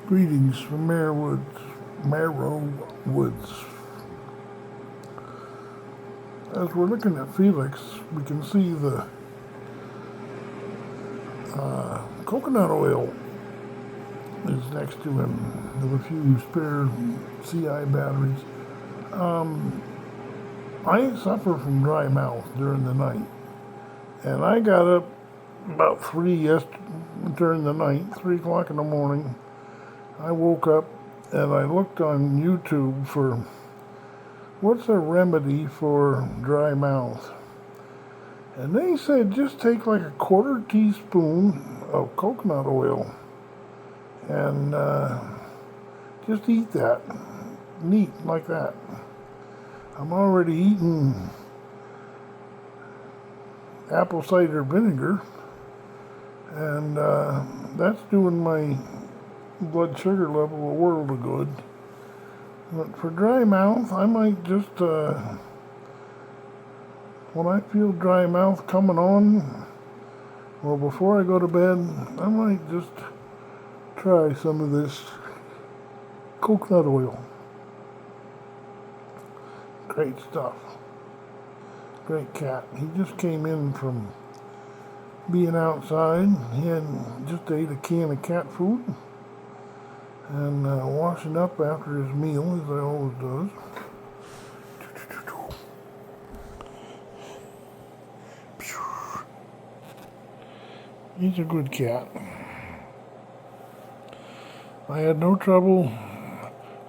Greetings from Marrow Woods. As we're looking at Felix, we can see the coconut oil is next to him with a few spare CI batteries. I suffer from dry mouth during the night, and I got up about 3 during the night, 3 o'clock in the morning. I woke up and I looked on YouTube for what's a remedy for dry mouth. And they said just take like a 1/4 teaspoon of coconut oil and just eat that, neat like that. I'm already eating apple cider vinegar, and that's doing my blood sugar level a world of good. But for dry mouth, I might just, when I feel dry mouth coming on, or before I go to bed, I might just try some of this coconut oil. Great stuff. Great cat. He just came in from being outside. He had just ate a can of cat food and washing up after his meal, as I always does. He's a good cat. I had no trouble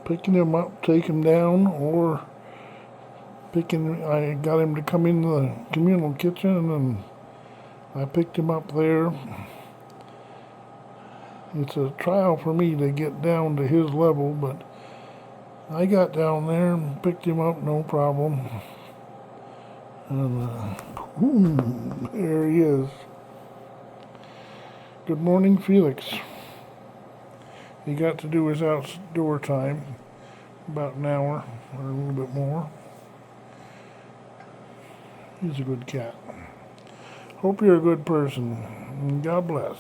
picking him up, taking him down, or I got him to come in the communal kitchen and I picked him up there. It's a trial for me to get down to his level, but I got down there and picked him up, no problem. And there he is. Good morning, Felix. He got to do his outdoor time, about an hour or a little bit more. He's a good cat. Hope you're a good person. God bless.